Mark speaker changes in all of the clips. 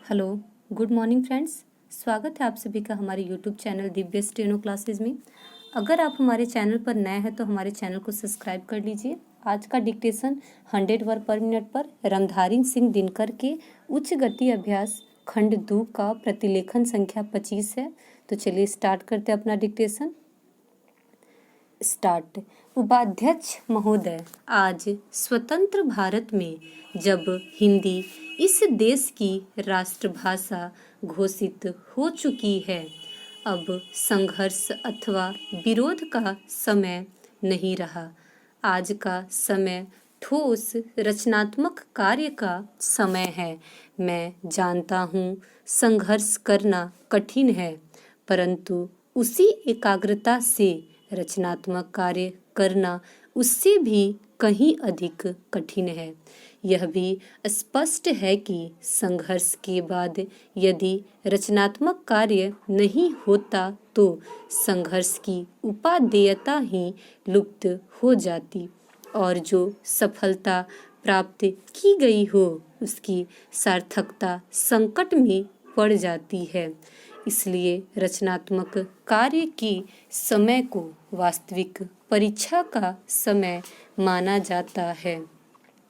Speaker 1: Hello, good morning friends. स्वागत है आप सभी का हमारे YouTube channel Divya steno classes में। अगर आप हमारे चैनल पर नए हैं तो हमारे चैनल को सब्सक्राइब कर लीजिए। आज का डिक्टेशन 100 वर्ड पर मिनट पर रामधारी सिंह दिनकर के उच्च गति अभ्यास खंड 2 का प्रतिलेखन संख्या 25 है। तो चलिए स्टार्ट करते हैं अपना डिक्टेशन। स्टार्ट। उपाध्यक्ष महोदय, आज स्वतंत्र भारत में जब हिंदी इस देश की राष्ट्रभाषा घोषित हो चुकी है, अब संघर्ष अथवा विरोध का समय नहीं रहा। आज का समय ठोस रचनात्मक कार्य का समय है। मैं जानता हूँ संघर्ष करना कठिन है, परंतु उसी एकाग्रता से रचनात्मक कार्य करना उससे भी कहीं अधिक कठिन है। यह भी स्पष्ट है कि संघर्ष के बाद यदि रचनात्मक कार्य नहीं होता तो संघर्ष की उपादेयता ही लुप्त हो जाती और जो सफलता प्राप्त की गई हो उसकी सार्थकता संकट में पड़ जाती है। इसलिए रचनात्मक कार्य के समय को वास्तविक परीक्षा का समय माना जाता है,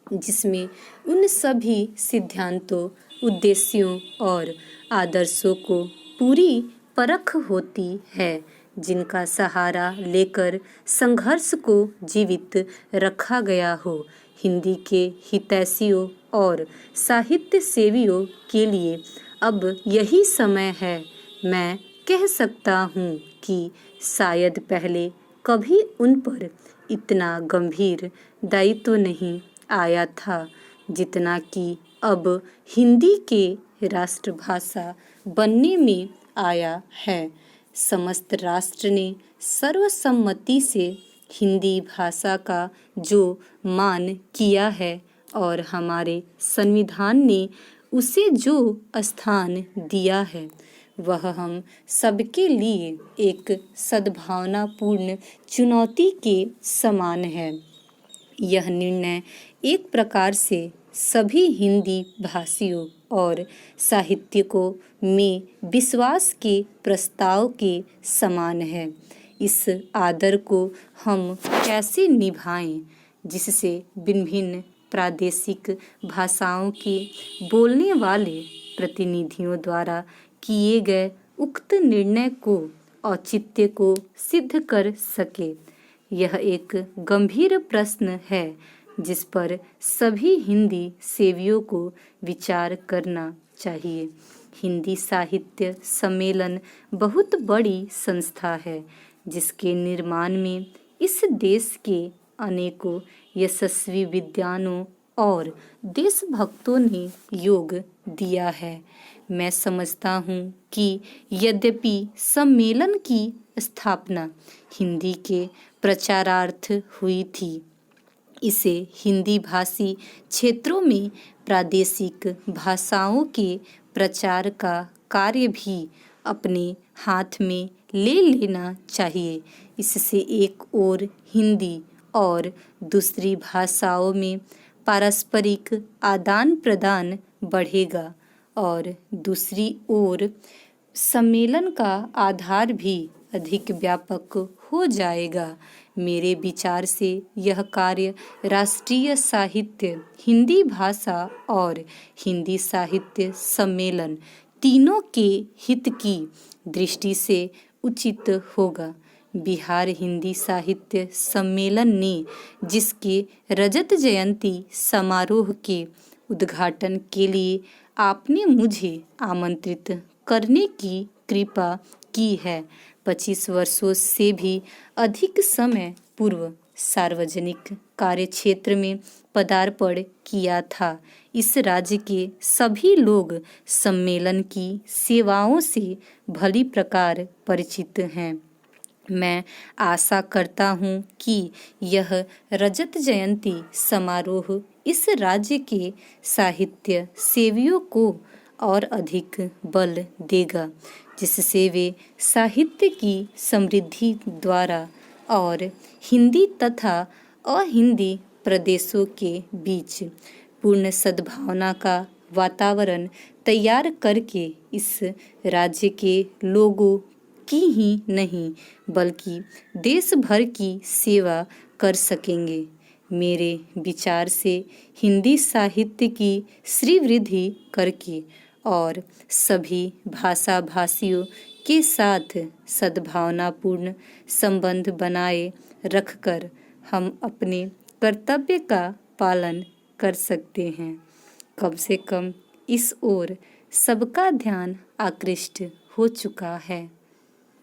Speaker 1: जिसमें उन सभी सिद्धांतों, उद्देश्यों और आदर्शों को पूरी परख होती है जिनका सहारा लेकर संघर्ष को जीवित रखा गया हो। हिंदी के हितैषियों और साहित्य सेवियों के लिए अब यही समय है। मैं कह सकता हूँ कि शायद पहले कभी उन पर इतना गंभीर दायित्व नहीं आया था जितना कि अब हिंदी के राष्ट्रभाषा बनने में आया है। समस्त राष्ट्र ने सर्वसम्मति से हिंदी भाषा का जो मान किया है और हमारे संविधान ने उसे जो स्थान दिया है वह हम सबके लिए एक सद्भावनापूर्ण चुनौती के समान है। यह निर्णय एक प्रकार से सभी हिंदी भाषियों और साहित्यिकों में विश्वास के प्रस्ताव के समान है। इस आदर को हम कैसे निभाएं जिससे भिन्न भिन्न प्रादेशिक भाषाओं के बोलने वाले प्रतिनिधियों द्वारा किए गए उक्त निर्णय को औचित्य को सिद्ध कर सके। यह एक गंभीर प्रश्न है जिस पर सभी हिंदी सेवियों को विचार करना चाहिए। हिंदी साहित्य सम्मेलन बहुत बड़ी संस्था है जिसके निर्माण में इस देश के अनेकों यशस्वी विद्वानों और देशभक्तों ने योग दिया है। मैं समझता हूँ कि यद्यपि सम्मेलन की स्थापना हिंदी के प्रचारार्थ हुई थी, इसे हिंदी भाषी क्षेत्रों में प्रादेशिक भाषाओं के प्रचार का कार्य भी अपने हाथ में ले लेना चाहिए। इससे एक ओर हिंदी और दूसरी भाषाओं में पारस्परिक आदान प्रदान बढ़ेगा और दूसरी ओर सम्मेलन का आधार भी अधिक व्यापक हो जाएगा। मेरे विचार से यह कार्य राष्ट्रीय साहित्य, हिंदी भाषा और हिंदी साहित्य सम्मेलन तीनों के हित की दृष्टि से उचित होगा। बिहार हिंदी साहित्य सम्मेलन ने जिसके रजत जयंती समारोह के उद्घाटन के लिए आपने मुझे आमंत्रित करने की कृपा की है, 25 वर्षों से भी अधिक समय पूर्व सार्वजनिक कार्यक्षेत्र में पदार्पण किया था। इस राज्य के सभी लोग सम्मेलन की सेवाओं से भली प्रकार परिचित हैं। मैं आशा करता हूँ कि यह रजत जयंती समारोह इस राज्य के साहित्य सेवियों को और अधिक बल देगा, जिससे वे साहित्य की समृद्धि द्वारा और हिंदी तथा अहिंदी प्रदेशों के बीच पूर्ण सद्भावना का वातावरण तैयार करके इस राज्य के लोगों की ही नहीं बल्कि देश भर की सेवा कर सकेंगे। मेरे विचार से हिंदी साहित्य की श्रीवृद्धि करके और सभी भाषा भाषियों के साथ सद्भावनापूर्ण संबंध बनाए रखकर हम अपने कर्तव्य का पालन कर सकते हैं। कम से कम इस ओर सबका ध्यान आकृष्ट हो चुका है।